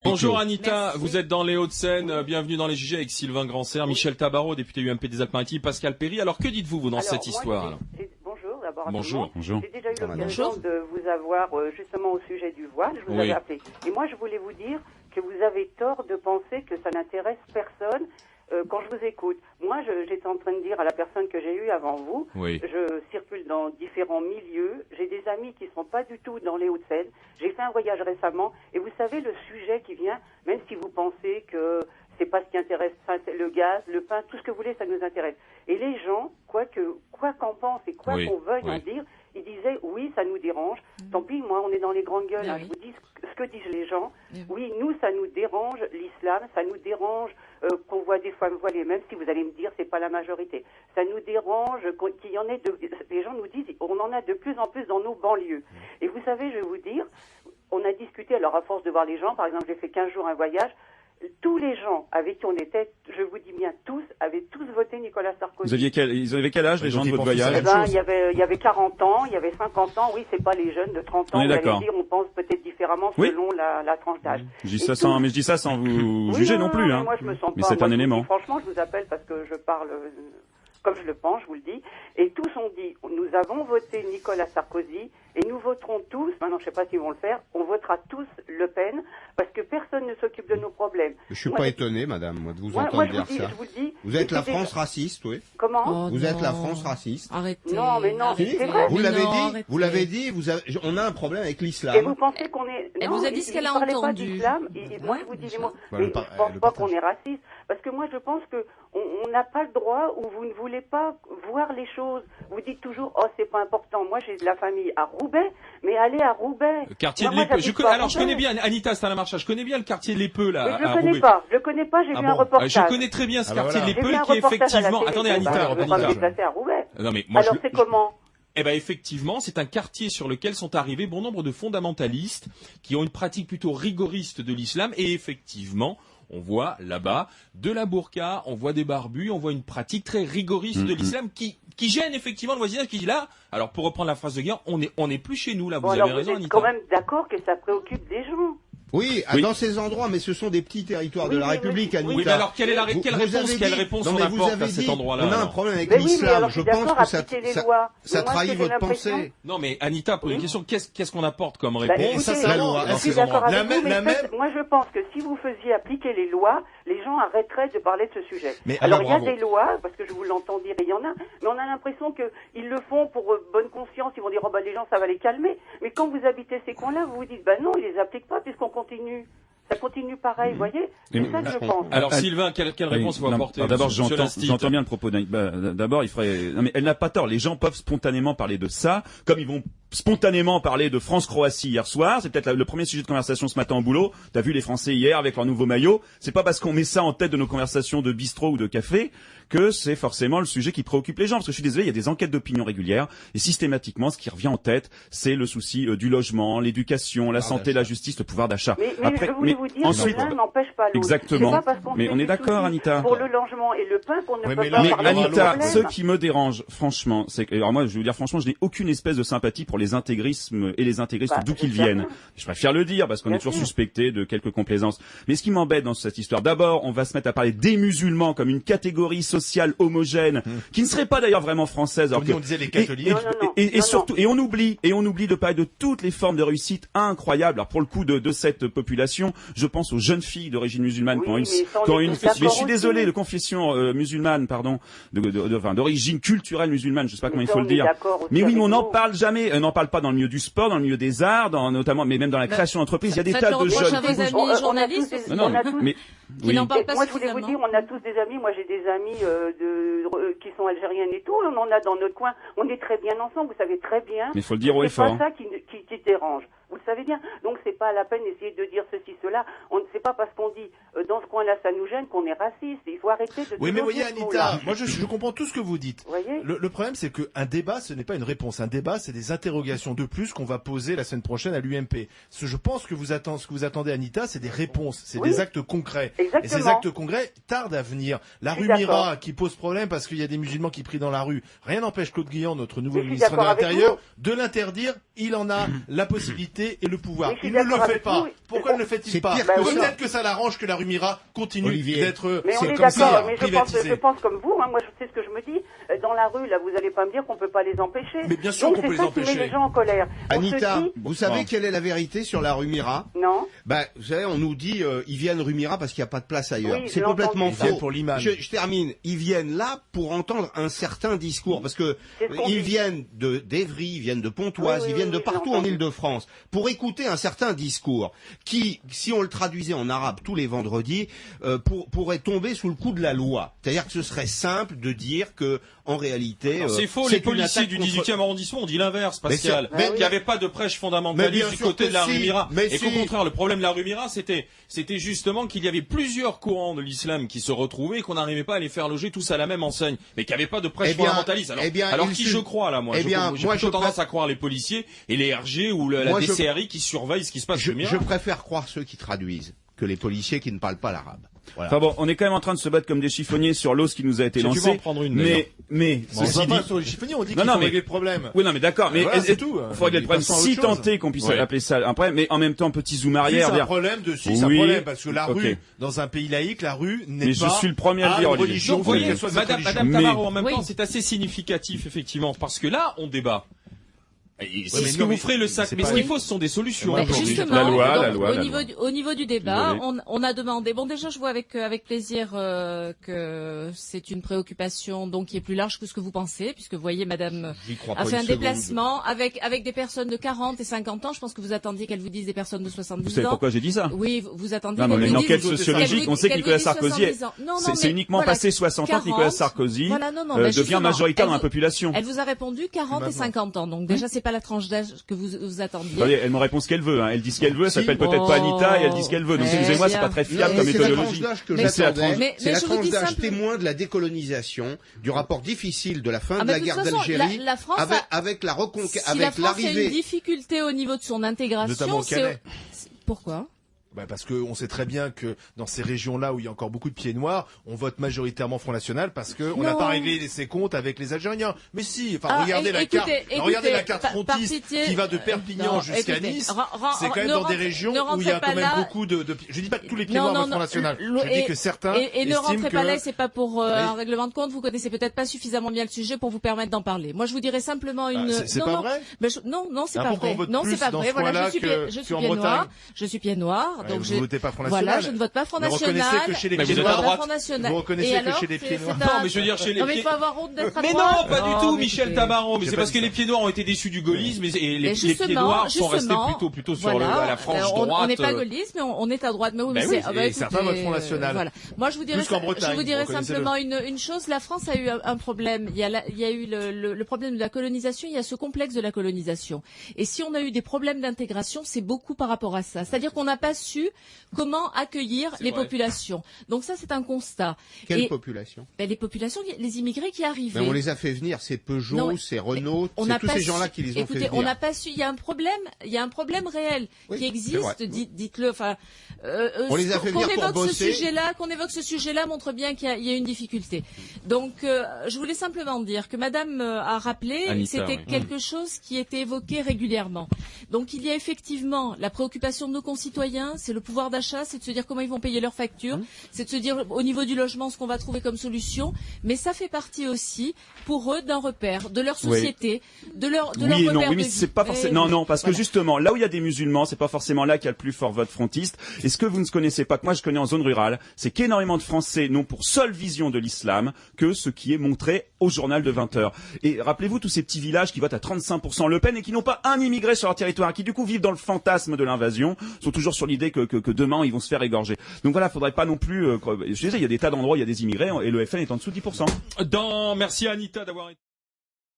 Bonjour Anita, Merci. vous êtes dans les Hauts-de-Seine, bienvenue dans les JG avec Sylvain Grandserre, Michel Tabarot, député UMP des Alpes-Maritimes, Pascal Péry. Alors que dites-vous vous dans cette histoire? Bonjour d'abord. Bonjour. Bonjour. J'ai déjà eu l'occasion de vous avoir justement au sujet du voile, je vous avais appelé. Et moi je voulais vous dire que vous avez tort de penser que ça n'intéresse personne. Quand je vous écoute, moi j'étais en train de dire à la personne que j'ai eue avant vous, je circule dans différents milieux, j'ai des amis qui ne sont pas du tout dans les Hauts-de-Seine, j'ai fait un voyage récemment, et vous savez le sujet qui vient, même si vous pensez que c'est pas ce qui intéresse, le gaz, le pain, tout ce que vous voulez, ça nous intéresse. Et les gens, quoi qu'en pense et quoi qu'on veuille en dire, ils disaient oui, ça nous dérange. Tant pis, moi, on est dans les grandes gueules. Je vous dis ce que disent les gens. Oui, nous, ça nous dérange l'islam, ça nous dérange qu'on voit des femmes voilées, même si vous allez me dire c'est pas la majorité. Ça nous dérange qu'il y en ait les gens nous disent on en a de plus en plus dans nos banlieues. Et vous savez, je vais vous dire, on a discuté, alors à force de voir les gens, par exemple, j'ai fait 15 jours un voyage. Tous les gens avec qui on était, je vous dis bien tous, avaient tous voté Nicolas Sarkozy. Ils avaient quel âge les gens de votre voyage? Il y avait 40 ans, il y avait 50 ans, oui, c'est pas les jeunes de 30 ans. On est d'accord. On pense peut-être différemment selon la tranche d'âge. Je dis ça sans vous juger non plus, hein. Moi, je me sens mais pas, c'est un élément. Franchement, je vous appelle parce que je parle comme je le pense, je vous le dis. Et tous ont dit, nous avons voté Nicolas Sarkozy et nous voterons tous, maintenant je ne sais pas s'ils vont le faire, on votera tous Le Pen parce que personne ne s'occupe de nos problèmes. Je suis pas étonné, madame, moi, de vous entendre dire ça. Je vous le dis. Vous êtes la France raciste, oui. Comment? Vous êtes la France raciste. Arrêtez. Non, mais non, Si, c'est vrai. vous l'avez dit, arrêtez. vous l'avez dit, on a un problème avec l'islam. Et vous pensez qu'on est... Elle vous a dit ce qu'elle a entendu. entendu. Moi, je vous dis les mots. Bah, Mais je pense pas qu'on est raciste. Parce que moi, je pense que on n'a pas le droit ou vous ne voulez pas voir les choses. Vous dites toujours, oh, c'est pas important. Moi, j'ai de la famille à Roubaix, mais allez à Roubaix. Quartier de l'Épeu. Je connais bien, Anita Stalamarcha, je connais bien le quartier de l'Épeu, là, mais à Roubaix. je le connais pas, j'ai vu un reportage. Je connais très bien ce quartier de l'Épeu qui effectivement... Attendez, Anita. Je vais pas me déplacer à Roubaix. Non, mais moi, alors, c'est comment? Eh ben effectivement, c'est un quartier sur lequel sont arrivés bon nombre de fondamentalistes qui ont une pratique plutôt rigoriste de l'islam et effectivement, on voit là-bas de la burqa, on voit des barbus, on voit une pratique très rigoriste de l'islam qui gêne effectivement le voisinage, qui dit là, alors pour reprendre la phrase de Guerre, on est plus chez nous là, vous avez raison, Anita. Anita. Quand même d'accord que ça préoccupe des gens. Oui, dans ces endroits, mais ce sont des petits territoires de la République, Anita. Oui, mais alors quelle réponse on apporte à cet endroit-là? On a un problème avec l'islam. Je pense que ça trahit votre pensée. Non, mais Anita pose une question. Qu'est-ce qu'on apporte comme Bah, réponse? écoutez, la loi. Je suis d'accord avec vous, mais moi je pense que si vous faisiez appliquer les lois, les gens arrêteraient de parler de ce sujet. Mais alors il y a des lois, parce que je vous l'entends dire, et il y en a, mais on a l'impression qu'ils le font pour bonne conscience, ils vont dire, oh bah les gens ça va les calmer. Mais quand vous habitez ces coins-là, vous vous dites, bah non, ils les appliquent pas puisqu'on continue. Ça continue pareil, vous voyez? C'est ça que je pense. Alors Sylvain, quelle réponse vous apportez? D'abord, j'entends bien le propos d'abord, il ferait... Non mais elle n'a pas tort, les gens peuvent spontanément parler de ça, comme ils vont spontanément parler de France-Croatie hier soir, c'est peut-être le premier sujet de conversation ce matin au boulot, t'as vu les Français hier avec leur nouveau maillot, c'est pas parce qu'on met ça en tête de nos conversations de bistrot ou de café que c'est forcément le sujet qui préoccupe les gens, parce que je suis désolé, il y a des enquêtes d'opinion régulières, et systématiquement, ce qui revient en tête, c'est le souci du logement, l'éducation, la santé, la justice, le pouvoir d'achat. Après, je voulais vous dire ensuite, que l'un n'empêche pas l'autre. Exactement. Mais on est d'accord, Anita. Pour le logement et le pain, qu'on ne peut pas mais parler Anita, de ce qui me dérange, franchement, c'est que, alors moi, je vais vous dire franchement, je n'ai aucune espèce de sympathie pour les intégrismes et les intégristes d'où qu'ils viennent. Je préfère le dire parce qu'on est toujours suspecté de quelques complaisances. Mais ce qui m'embête dans cette histoire, d'abord, on va se mettre à parler des musulmans comme une catégorie sociale homogène, qui ne serait pas d'ailleurs vraiment française. Comme on disait les catholiques. Et surtout, et on oublie de parler de toutes les formes de réussite incroyables. Alors pour le coup de cette population, je pense aux jeunes filles d'origine musulmane qui ont une, mais je suis désolé, de confession musulmane, pardon, d'origine culturelle musulmane, je sais pas comment il faut le dire. Mais oui, mais on n'en parle jamais. On n'en parle pas dans le milieu du sport, dans le milieu des arts, notamment, mais même dans la création d'entreprises. Il y a des tas de jeunes. Qui n'en parlent pas moi, je voulais vous dire, on a tous des amis. Moi, j'ai des amis qui sont algériennes et tout. On en a dans notre coin. On est très bien ensemble. Vous savez très bien. Mais il faut le dire haut et fort. C'est pas ça qui dérange. Vous le savez bien. Donc, c'est pas la peine d'essayer de dire ceci, cela. C'est pas parce qu'on dit dans ce coin point-là ça nous gêne qu'on est raciste. Il faut arrêter de... Oui, mais voyez, Anita, moi je comprends tout ce que vous dites. Le problème, c'est qu'un débat, ce n'est pas une réponse. Un débat, c'est des interrogations de plus qu'on va poser la semaine prochaine à l'UMP. Je pense que ce que vous attendez, Anita, c'est des réponses, c'est des actes concrets. Exactement. Et ces actes concrets tardent à venir. La rue Mira, qui pose problème parce qu'il y a des musulmans qui prient dans la rue. Rien n'empêche Claude Guillon, notre nouveau ministre de l'Intérieur, de l'interdire. Il en a la possibilité et le pouvoir. Il ne le fait pas. Pourquoi ne le fait-il pas? Peut-être que ça l'arrange que la rue Mira continue d'être comme ça, privatisée. Je pense comme vous. Moi, je sais ce que je me dis. Dans la rue, là, vous n'allez pas me dire qu'on peut pas les empêcher. Mais bien sûr qu'on peut les empêcher. C'est ça qui met les gens en colère. Anita, vous savez quelle est la vérité sur la rue Mira? Non. Vous savez, on nous dit ils viennent rue Mira parce qu'il n'y a pas de place ailleurs. Oui, c'est complètement faux. Pour l'imam. Je termine. Ils viennent là pour entendre un certain discours parce que ils viennent d'Evry, ils viennent de Pontoise, ils viennent de partout en Île-de-France pour écouter un certain discours qui, si on le traduisait en arabe tous les vendredis, pourrait tomber sous le coup de la loi. C'est-à-dire que ce serait simple de dire que en réalité, c'est faux. Les policiers du 18e arrondissement ont dit l'inverse, Pascal. Qu'il n'y avait pas de prêche fondamentaliste du côté de la rue Mira. Et qu'au contraire, le problème de la rue Mira, c'était justement qu'il y avait plusieurs courants de l'islam qui se retrouvaient et qu'on n'arrivait pas à les faire loger tous à la même enseigne. Mais qu'il n'y avait pas de prêche fondamentaliste. Alors qui je crois là, moi? J'ai plutôt tendance à croire les policiers et les RG ou la DCRI qui surveillent ce qui se passe rue Mira. Je préfère croire ceux qui traduisent que les policiers qui ne parlent pas l'arabe. Voilà. Enfin bon, on est quand même en train de se battre comme des chiffonniers sur l'os qui nous a été lancé. Tu vas en prendre une, mais ceci dit, sur les chiffonniers, on dit qu'il faut régler le problème. Oui, non, mais d'accord, mais c'est tout. Il faut régler le problème si tenté qu'on puisse appeler ça un problème, mais en même temps, petit zoom arrière. C'est un problème c'est un problème, parce que la rue, dans un pays laïque, la rue n'est pas. Mais je suis le premier à le dire, religion. Donc, voyez, Madame Tamaro, en même temps, c'est assez significatif, effectivement, parce que là, on débat. C'est ce que vous ferez le sac. Mais ce qu'il faut, ce sont des solutions. Justement, la loi. Au niveau du débat, on a demandé. Bon, déjà, je vois avec plaisir que c'est une préoccupation donc qui est plus large que ce que vous pensez, puisque vous voyez, Madame a fait un déplacement avec des personnes de 40 et 50 ans. Je pense que vous attendiez qu'elle vous dise des personnes de 70 ans. Vous savez pourquoi j'ai dit ça? Oui, vous attendiez. Non, mais une enquête sociologique, on sait que Nicolas Sarkozy, c'est uniquement passé 60 ans que Nicolas Sarkozy devient majoritaire dans la population. Elle vous a répondu 40 et 50 ans. Donc déjà, c'est pas la tranche d'âge que vous attendiez. Attendez, elle me répond ce qu'elle veut. Elle dit ce qu'elle veut. Elle s'appelle peut-être pas Anita et elle dit ce qu'elle veut. Donc excusez-moi, c'est pas très fiable comme méthodologie. C'est la tranche d'âge témoin de la décolonisation, du rapport difficile de la fin de la guerre d'Algérie, avec la reconquête, avec l'arrivée. Si la France a une difficulté au niveau de son intégration, c'est pourquoi? Parce qu'on sait très bien que dans ces régions-là où il y a encore beaucoup de pieds noirs, on vote majoritairement Front National parce qu'on n'a pas réglé ses comptes avec les Algériens. Mais si, regardez la carte frontiste qui va de Perpignan jusqu'à Nice. C'est quand même dans des régions où il y a quand même beaucoup de. Je dis pas que tous les pieds noirs votent Front National. Je dis que certains. Et ne rentrez pas là, c'est pas pour un règlement de compte. Vous connaissez peut-être pas suffisamment bien le sujet pour vous permettre d'en parler. Moi, je vous dirais simplement une. C'est pas vrai. Non, c'est pas vrai. Non, c'est pas vrai. Voilà, je suis pied noir. Donc vous votez pas Front National. Voilà, je ne vote pas Front National. Vous reconnaissez que chez les pieds noirs, vous reconnaissez que chez les pieds noirs. Non, mais je veux dire chez les pieds. Non, mais il faut avoir honte d'être à droite. Mais non, pas du tout, Michel Tamaro. Mais c'est parce que les pieds noirs ont été déçus du gaullisme et les pieds noirs sont restés plutôt sur la frange droite. On n'est pas gaulliste, mais on est à droite. Mais oui, mais certains votent Front National. Voilà. Moi, je vous dirais simplement une chose. La France a eu un problème. Il y a eu le problème de la colonisation. Il y a ce complexe de la colonisation. Et si on a eu des problèmes d'intégration, c'est beaucoup par rapport à ça. C'est-à-dire qu'on n'a pas su comment accueillir les populations. Donc ça, c'est un constat. Quelle population? Les populations, les immigrés qui arrivaient. Mais on les a fait venir, c'est Peugeot, c'est Renault, c'est tous ces gens-là qui les ont fait venir. On n'a pas su, il y a un problème réel qui existe, dites-le, enfin, on les a fait venir pour bosser. Qu'on évoque ce sujet-là montre bien qu'il y a une difficulté. Donc, je voulais simplement dire que Madame a rappelé, c'était quelque chose qui était évoqué régulièrement. Donc, il y a effectivement la préoccupation de nos concitoyens, c'est le pouvoir d'achat, c'est de se dire comment ils vont payer leurs factures, c'est de se dire au niveau du logement ce qu'on va trouver comme solution, mais ça fait partie aussi pour eux d'un repère, de leur société, de leur repère de vie. C'est pas forcément non parce que justement là où il y a des musulmans, c'est pas forcément là qu'il y a le plus fort vote frontiste. Et ce que vous ne connaissez pas, que moi je connais en zone rurale, c'est qu'énormément de Français n'ont pour seule vision de l'islam que ce qui est montré au journal de 20h. Et rappelez-vous tous ces petits villages qui votent à 35% Le Pen et qui n'ont pas un immigré sur leur territoire, qui du coup vivent dans le fantasme de l'invasion, sont toujours sur l'idée que demain ils vont se faire égorger. Donc voilà, faudrait pas non plus. Je disais, il y a des tas d'endroits, il y a des immigrés et le FN est en dessous de 10%. Merci Anita d'avoir été.